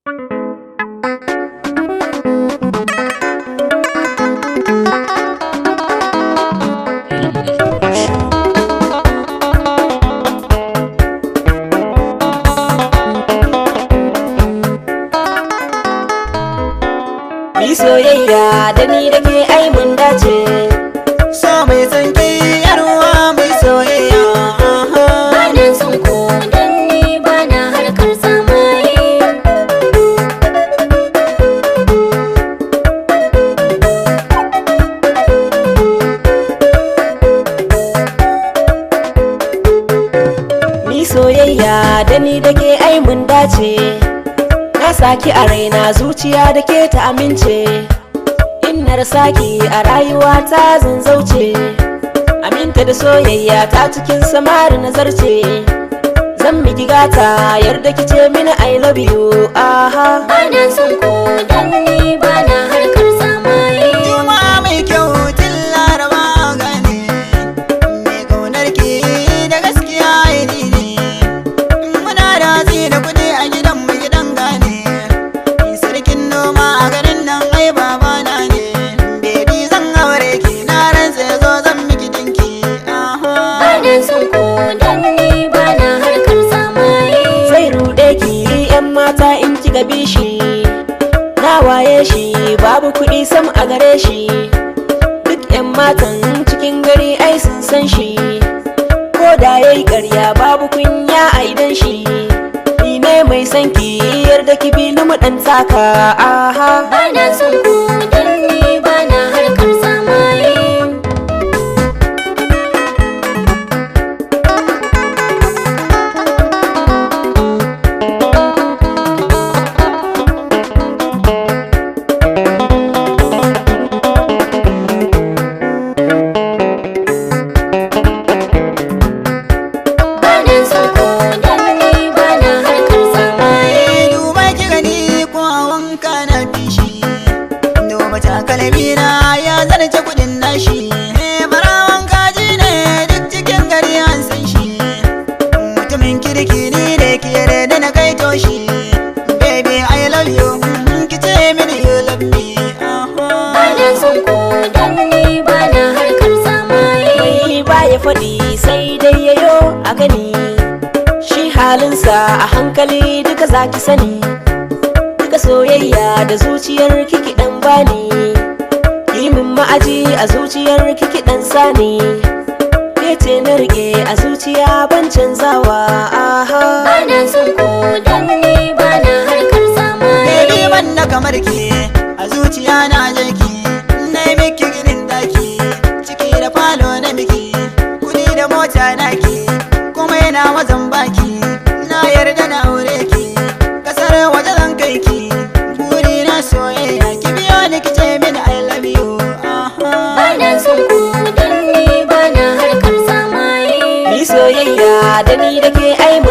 Mi soyayya da ni da ke ai mun dace. So mai san ki yarwa mai soyayya. Bana son ko dan ni bana harkar samaye. Mi soyayya da ni da ke ai mun dace. Na saki a raina zuciya da ke ta amince. In na rasa ki a rayuwa ta zan zauce. Aminta da soyayya ta cikin samari nazarce. Zan miki gata yarda ki ce mini I love you. Aha. Bana son ko dan ni bana harkar samaye. Juma'a mai kyau tun Laraba gane. Mai kaunar ki da gaskiya iri ne. Muna da hatsi da kuɗi a gidan mu gidan gane. Sarkin noma a garin nan ai babana ne. Baby zan aure ki na rantsa zo zan miki dinki. Bana son ko dan ni bana harkar samaye. Zai ruɗe ki 'yan mata in kika bi shi. Na waye shi babu kuɗi sam a gare shi. Duk 'yan matan cikin gari ai sun san shi. Ko da yayi ƙarya babu kunya a idan shi. Ni ne mai son ki yarda ki bi ni mu ɗan taka. Aha. Bana son ko dan ni bana harkar samaye. Bana son ko dan ni bana harkar samaye. Duba ki gani ko a wanka na fishi. Duba takalmi na ya zarce kudin nashi. Barawan kaji ne duk cikin gari an san shi. Mutumin kirki ni da ke da na kai toshi. Baby I love you, ki ce mini you love me. Bana son ko dan ni bana harkar samaye. Mai baya faɗi sai dai yayo a gani. Shi halinsa a hankali duka zaki sani. Duka soyayya da zuciyar kiki ɗan bani. Yi min ma'aji a zuciyar kiki ɗan sani. Kece na rike a zuciya ban canzawa. Aha. Bana son ko dan ni bana harkar samaye. Baby ban na kamar ki a zuciya na jaki. Na yi miki ginin daki ciki da falo na miki. Kudi da mota naki kuma yana wazan baki. Na yarda na aure ki kasar waje zan kai ki. Buri na soyayya ki biyo ni ki ce mini I love you. Bana son ko dan ni bana harkar samaye. Mi soyayya da ni da ke ai mun